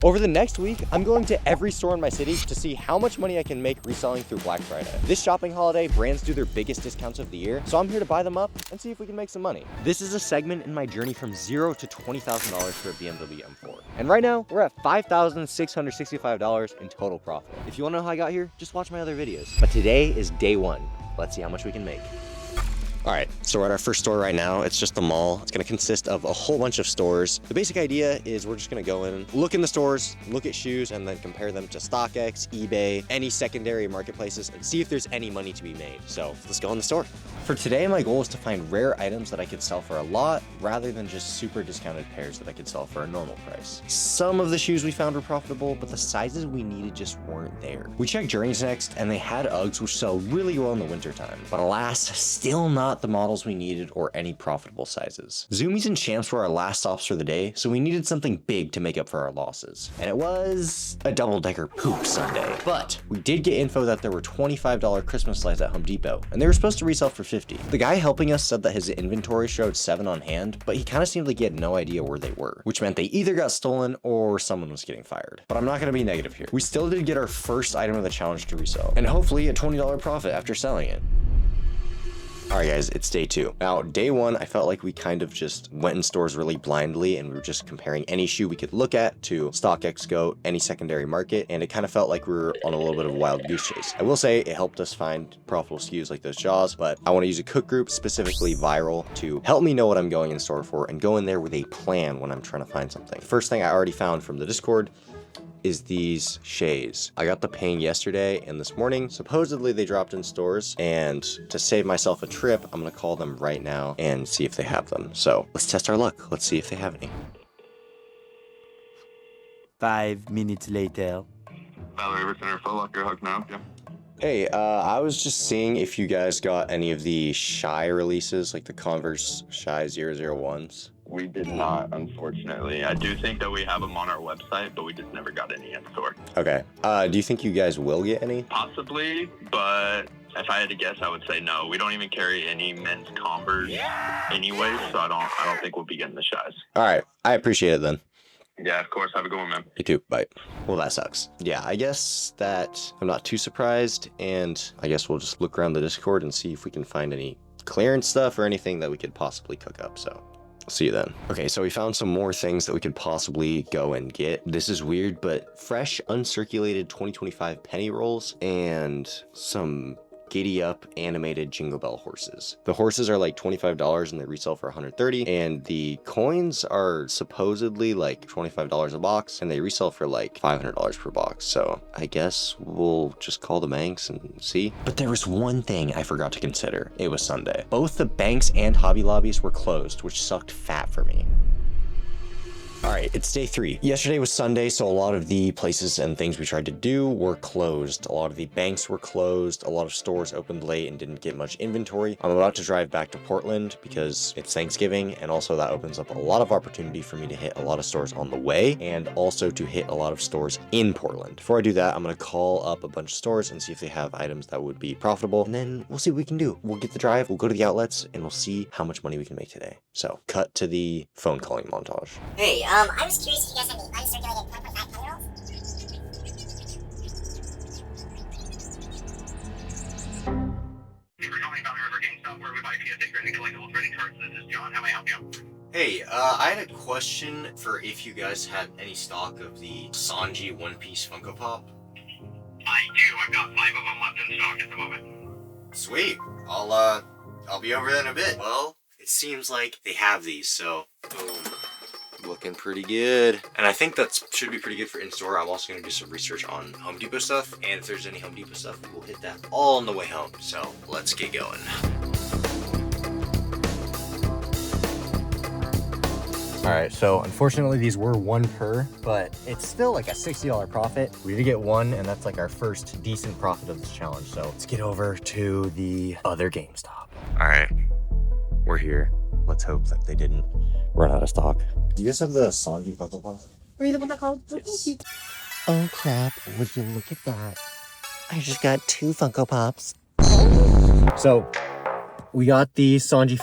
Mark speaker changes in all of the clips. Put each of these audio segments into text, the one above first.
Speaker 1: Over the next week, I'm going to every store in my city to see how much money I can make reselling through Black Friday. This shopping holiday, brands do their biggest discounts of the year, so I'm here to buy them up and see if we can make some money. This is a segment in my journey from $0 to $20,000 for a BMW M4. And right now, we're at $5,665 in total profit. If you wanna know how I got here, just watch my other videos. But today is day one. Let's see how much we can make. All right, so we're at our first store right now. It's just a mall. It's gonna consist of a whole bunch of stores. The basic idea is we're just gonna go in, look in the stores, look at shoes, and then compare them to StockX, eBay, any secondary marketplaces, and see if there's any money to be made. So let's go in the store. For today, my goal is to find rare items that I could sell for a lot, rather than just super discounted pairs that I could sell for a normal price. Some of the shoes we found were profitable, but the sizes we needed just weren't there. We checked Journeys next, and they had Uggs, which sell really well in the wintertime. But alas, still not the models we needed or any profitable sizes. Zoomies and Champs were our last stops for the day, so we needed something big to make up for our losses. And it was a double-decker poop Sunday. But we did get info that there were $25 Christmas lights at Home Depot, and they were supposed to resell for $50. The guy helping us said that his inventory showed 7 on hand, but he kind of seemed like he had no idea where they were, which meant they either got stolen or someone was getting fired. But I'm not gonna be negative here. We still did get our first item of the challenge to resell, and hopefully a $20 profit after selling it. All right, guys, it's day 2. Now, day 1, I felt like we kind of just went in stores really blindly, and we were just comparing any shoe we could look at to StockX Go, any secondary market, and it kind of felt like we were on a little bit of a wild goose chase. I will say it helped us find profitable SKUs like those Jaws, but I want to use a cook group, specifically Viral, to help me know what I'm going in store for and go in there with a plan when I'm trying to find something. First thing I already found from the Discord is these shades. I got the ping yesterday and this morning. Supposedly they dropped in stores, and to save myself a trip, I'm gonna call them right now and see if they have them. So let's test our luck. Let's see if they have any.
Speaker 2: 5 minutes later.
Speaker 3: Valley River Center Foot Locker, how can I help you?
Speaker 1: Hey, I was just seeing if you guys got any of the Shy releases, like the Converse Shy 001s.
Speaker 3: We did not, unfortunately. I do think that we have them on our website, but we just never got any in store.
Speaker 1: Okay. Do you think you guys will get any?
Speaker 3: Possibly, but if I had to guess, I would say no. We don't even carry any men's Converse anyway, so I don't think we'll be getting the Shies.
Speaker 1: All right. I appreciate it then.
Speaker 3: Yeah, of course. Have a good one, man.
Speaker 1: You too. Bye. Well, that sucks. Yeah, I guess that I'm not too surprised, and I guess we'll just look around the Discord and see if we can find any clearance stuff or anything that we could possibly cook up, so see you then. Okay, so we found some more things that we could possibly go and get. This is weird, but fresh, uncirculated 2025 penny rolls and some giddy up animated Jingle Bell horses. The horses are like $25 and they resell for $130, and the coins are supposedly like $25 a box and they resell for like $500 per box. So I guess we'll just call the banks and see. But there was one thing I forgot to consider. It was Sunday. Both the banks and Hobby Lobbies were closed, which sucked fat for me. All right, it's day 3. Yesterday was Sunday, so a lot of the places and things we tried to do were closed. A lot of the banks were closed. A lot of stores opened late and didn't get much inventory. I'm about to drive back to Portland because it's Thanksgiving, and also that opens up a lot of opportunity for me to hit a lot of stores on the way and also to hit a lot of stores in Portland. Before I do that, I'm gonna call up a bunch of stores and see if they have items that would be profitable, and then we'll see what we can do. We'll get the drive, we'll go to the outlets, and we'll see how much money we can make today. So, cut to the phone calling montage.
Speaker 4: Hey, I was curious if you guys have any uncirculated 1.5 penny rolls.
Speaker 3: We're calling Valley River GameStop, where we buy PSA grading collectibles, grading cards. This is John. How may I help you?
Speaker 1: Hey, I had a question for if you guys had any stock of the Sanji One Piece Funko Pop.
Speaker 3: I do. I've got 5 of them left in stock at the moment.
Speaker 1: Sweet. I'll be over there in a bit. Well, it seems like they have these, so boom. Looking pretty good. And I think that should be pretty good for in-store. I'm also going to do some research on Home Depot stuff, and if there's any Home Depot stuff, we'll hit that all on the way home. So let's get going. All right, so unfortunately these were 1 per, but it's still like a $60 profit. We did get 1, and that's like our first decent profit of this challenge. So let's get over to the other GameStop. All right, we're here. Let's hope that they didn't run out of stock. Do you guys have the Sanji Funko Pop?
Speaker 5: Are you the one that called?
Speaker 1: Yes.
Speaker 5: Oh crap, would you look at that? I just got 2 Funko Pops.
Speaker 1: So we got the Sanji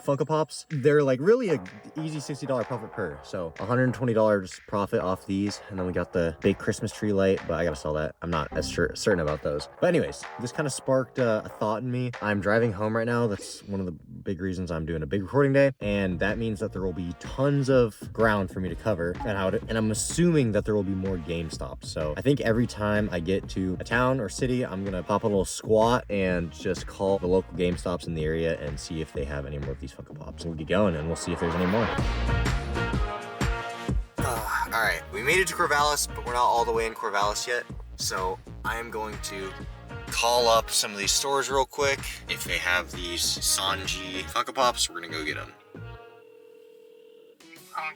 Speaker 1: Funko Pops. They're like really a easy $60 profit per. So $120 profit off these. And then we got the big Christmas tree light, but I gotta sell that. I'm not as certain about those. But anyways, this kind of sparked a thought in me. I'm driving home right now. That's one of the big reasons I'm doing a big recording day. And that means that there will be tons of ground for me to cover. And I'm assuming that there will be more GameStops. So I think every time I get to a town or city, I'm gonna pop a little squat and just call the local GameStops in the area and see if they have any more of these Funko Pops. We'll get going and we'll see if there's any more. All right, we made it to Corvallis, but we're not all the way in Corvallis yet. So I am going to call up some of these stores real quick. If they have these Sanji Funko Pops, we're gonna go get them.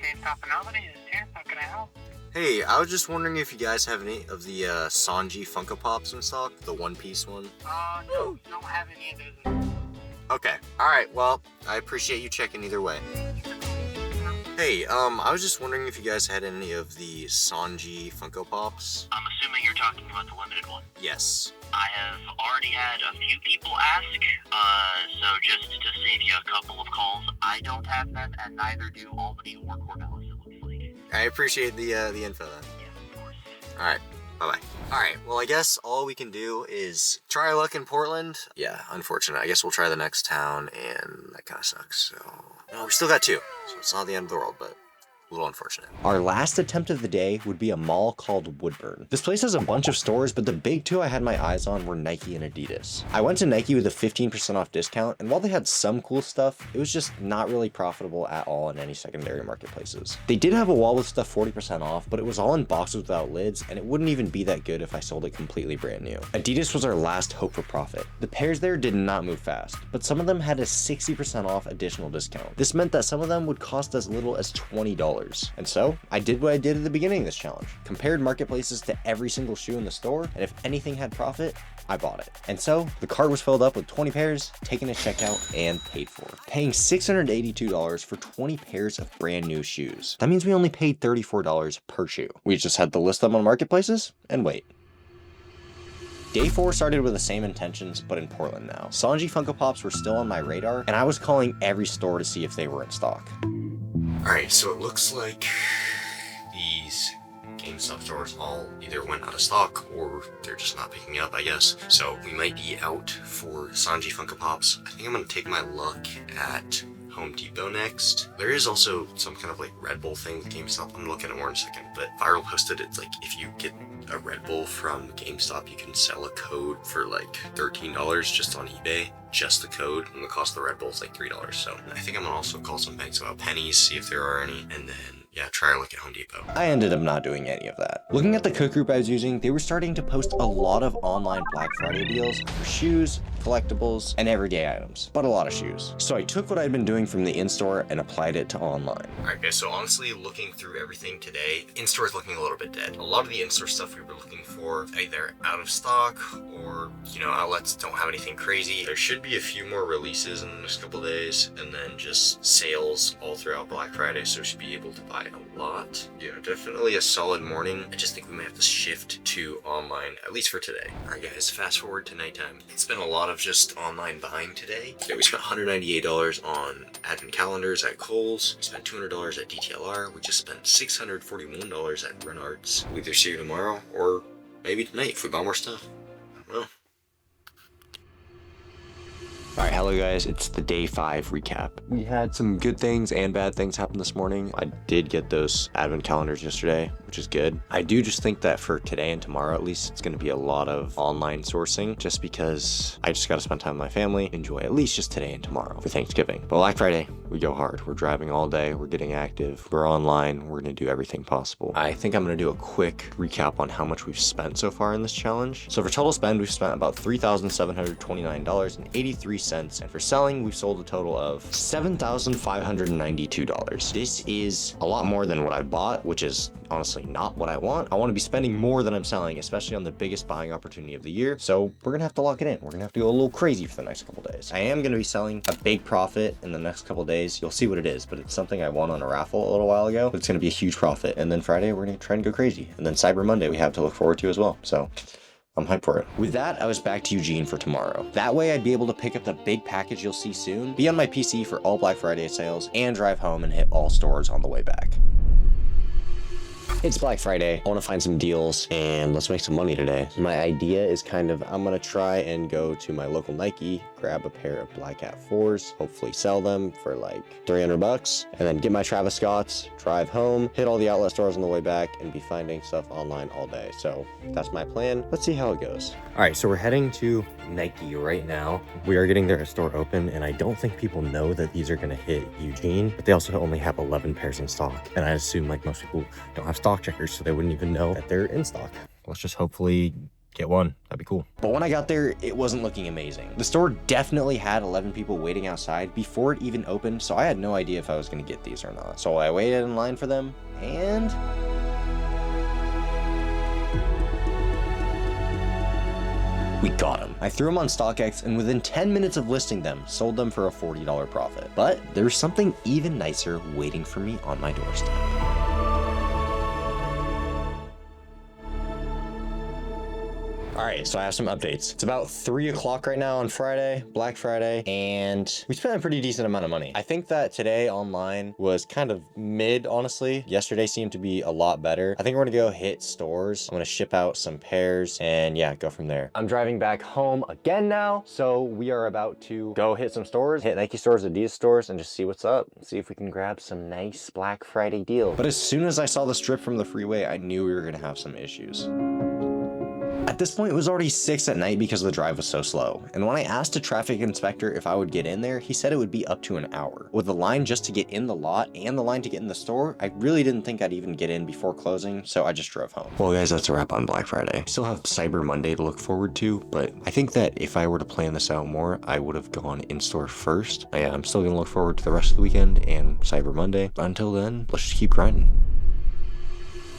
Speaker 6: GameStop in Albany is here. How can I help?
Speaker 1: Hey, I was just wondering if you guys have any of the Sanji Funko Pops in stock, the one-piece one.
Speaker 6: No, don't have any of those.
Speaker 1: Okay. All right. Well, I appreciate you checking either way. Hey, I was just wondering if you guys had any of the Sanji Funko Pops.
Speaker 3: I'm assuming you're talking about the limited one.
Speaker 1: Yes.
Speaker 3: I have already had a few people ask, so just to save you a couple of calls, I don't have them, and neither do Albany or Corvallis, it looks like.
Speaker 1: I appreciate the info then.
Speaker 3: Yeah, of course.
Speaker 1: All right. Bye-bye. All right, well, I guess all we can do is try our luck in Portland. Yeah, unfortunate. I guess we'll try the next town, and that kind of sucks. So, no, we still got 2, so it's not the end of the world, but a little unfortunate. Our last attempt of the day would be a mall called Woodburn. This place has a bunch of stores, but the big 2 I had my eyes on were Nike and Adidas. I went to Nike with a 15% off discount, and while they had some cool stuff, it was just not really profitable at all in any secondary marketplaces. They did have a wall with stuff 40% off, but it was all in boxes without lids, and it wouldn't even be that good if I sold it completely brand new. Adidas was our last hope for profit. The pairs there did not move fast, but some of them had a 60% off additional discount. This meant that some of them would cost as little as $20. And so I did what I did at the beginning of this challenge, compared marketplaces to every single shoe in the store, and if anything had profit, I bought it. And so the cart was filled up with 20 pairs, taken to checkout, and paid for. Paying $682 for 20 pairs of brand new shoes. That means we only paid $34 per shoe. We just had to list them on marketplaces and wait. Day 4 started with the same intentions, but in Portland now. Sanji Funko Pops were still on my radar, and I was calling every store to see if they were in stock. Alright, so it looks like these GameStop stores all either went out of stock or they're just not picking up, I guess. So we might be out for Sanji Funko Pops. I think I'm gonna take my luck at Home Depot next. There is also some kind of like Red Bull thing with GameStop. I'm looking at more in a second, but Viral posted it's like if you get a Red Bull from GameStop, you can sell a code for like $13 just on eBay. Just the code, and the cost of the Red Bull is like $3. So I think I'm gonna also call some banks about pennies, see if there are any, and then yeah, try our luck at Home Depot. I ended up not doing any of that. Looking at the cook group I was using, they were starting to post a lot of online Black Friday deals for shoes, collectibles, and everyday items, but a lot of shoes. So I took what I'd been doing from the in-store and applied it to online. Alright guys, so honestly, looking through everything today, in-store is looking a little bit dead. A lot of the in-store stuff we were looking for, either out of stock or, you know, outlets don't have anything crazy. There should be a few more releases in the next couple days, and then just sales all throughout Black Friday, so we should be able to buy a lot. Yeah, definitely a solid morning. I just think we might have to shift to online, at least for today. Alright guys, fast forward to nighttime. It's been a lot of just online buying today. Yeah, we spent $198 on advent calendars at Kohl's. We spent $200 at DTLR. We just spent $641 at Renards. We'll either see you tomorrow or maybe tonight if we buy more stuff. I don't know. Alright, hello guys, it's the day 5 recap. We had some good things and bad things happen this morning. I did get those advent calendars yesterday, which is good. I do just think that for today and tomorrow at least, it's going to be a lot of online sourcing just because I just got to spend time with my family, enjoy at least just today and tomorrow for Thanksgiving. But Black Friday, we go hard. We're driving all day, we're getting active, we're online, we're going to do everything possible. I think I'm going to do a quick recap on how much we've spent so far in this challenge. So for total spend, we've spent about $3,729.83. And for selling, we've sold a total of $7,592. This is a lot more than what I bought, which is honestly not what I want. I want to be spending more than I'm selling, especially on the biggest buying opportunity of the year. So we're gonna have to lock it in. We're gonna have to go a little crazy for the next couple days. I am gonna be selling a big profit in the next couple days. You'll see what it is, but it's something I won on a raffle a little while ago. But it's gonna be a huge profit. And then Friday, we're gonna try and go crazy. And then Cyber Monday, we have to look forward to as well. So I'm hyped for it. With that, I was back to Eugene for tomorrow. That way I'd be able to pick up the big package you'll see soon, be on my PC for all Black Friday sales, and drive home and hit all stores on the way back. It's Black Friday. I want to find some deals and let's make some money today. My idea is I'm going to try and go to my local Nike, grab a pair of Black Cat 4s, hopefully sell them for like $300, and then get my Travis Scotts, drive home, hit all the outlet stores on the way back, and be finding stuff online all day. So that's my plan. Let's see how it goes. All right, so we're heading to Nike right now. We are getting their store open, and I don't think people know that these are going to hit Eugene, but they also only have 11 pairs in stock. And I assume like most people don't have stock checkers, so they wouldn't even know that they're in stock. Let's just hopefully get one. That'd be cool. But when I got there, it wasn't looking amazing. The store definitely had 11 people waiting outside before it even opened, so I had no idea if I was going to get these or not. So I waited in line for them, and we got them. I threw them on StockX, and within 10 minutes of listing them, sold them for a $40 profit. But there's something even nicer waiting for me on my doorstep. All right, so I have some updates. It's about 3 o'clock right now on Friday, Black Friday, and we spent a pretty decent amount of money. I think that today online was kind of mid, honestly. Yesterday seemed to be a lot better. I think we're gonna go hit stores. I'm gonna ship out some pairs and yeah, go from there. I'm driving back home again now, so we are about to go hit some stores, hit Nike stores, Adidas stores, and just see what's up. See if we can grab some nice Black Friday deals. But as soon as I saw the strip from the freeway, I knew we were gonna have some issues. At this point, it was already 6 at night because the drive was so slow. And when I asked a traffic inspector if I would get in there, he said it would be up to an hour. With the line just to get in the lot and the line to get in the store, I really didn't think I'd even get in before closing, so I just drove home. Well guys, that's a wrap on Black Friday. I still have Cyber Monday to look forward to, but I think that if I were to plan this out more, I would have gone in-store first. Yeah, I'm still gonna look forward to the rest of the weekend and Cyber Monday. But until then, let's just keep grinding.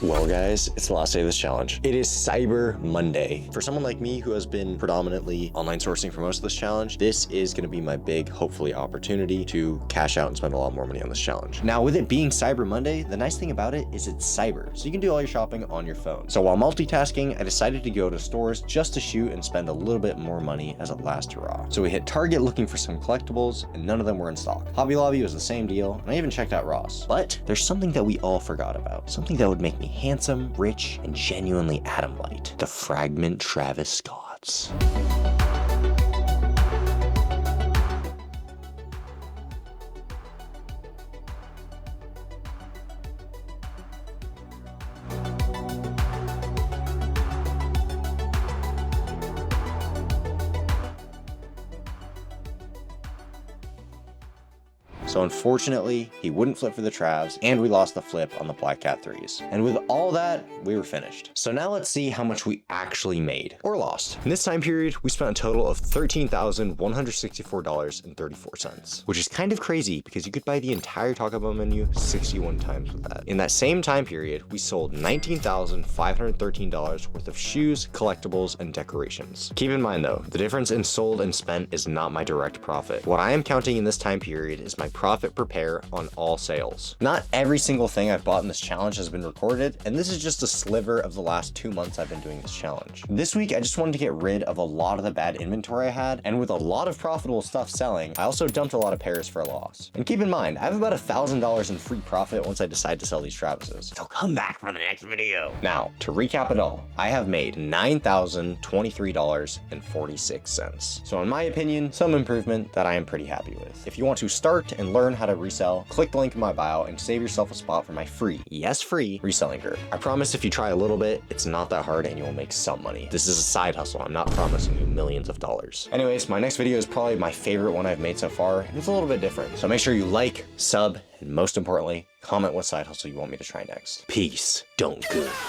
Speaker 1: Well guys, it's the last day of this challenge. It is Cyber Monday. For someone like me who has been predominantly online sourcing for most of this challenge, this is gonna be my big, hopefully, opportunity to cash out and spend a lot more money on this challenge. Now, with it being Cyber Monday, the nice thing about it is it's cyber, so you can do all your shopping on your phone. So while multitasking, I decided to go to stores just to shoot and spend a little bit more money as a last hurrah. So we hit Target looking for some collectibles, and none of them were in stock. Hobby Lobby was the same deal, and I even checked out Ross. But there's something that we all forgot about, something that would make me handsome, rich, and genuinely Adam-like. The Fragment Travis Scotts. So unfortunately, he wouldn't flip for the Travs, and we lost the flip on the Black Cat 3s. And with all that, we were finished. So now let's see how much we actually made, or lost. In this time period, we spent a total of $13,164.34, which is kind of crazy because you could buy the entire Taco Bell menu 61 times with that. In that same time period, we sold $19,513 worth of shoes, collectibles, and decorations. Keep in mind though, the difference in sold and spent is not my direct profit. What I am counting in this time period is my profit per pair on all sales. Not every single thing I've bought in this challenge has been recorded, and this is just a sliver of the last 2 months I've been doing this challenge. This week, I just wanted to get rid of a lot of the bad inventory I had, and with a lot of profitable stuff selling, I also dumped a lot of pairs for a loss. And keep in mind, I have about $1,000 in free profit once I decide to sell these Travises. So come back for the next video. Now, to recap it all, I have made $9,023.46. So in my opinion, some improvement that I am pretty happy with. If you want to start and learn how to resell, click the link in my bio and save yourself a spot for my free, yes free, reselling group. I promise if you try a little bit, it's not that hard and you will make some money. This is a side hustle. I'm not promising you millions of dollars. Anyways, my next video is probably my favorite one I've made so far, and it's a little bit different. So make sure you like, sub, and most importantly, comment what side hustle you want me to try next. Peace. Don't go.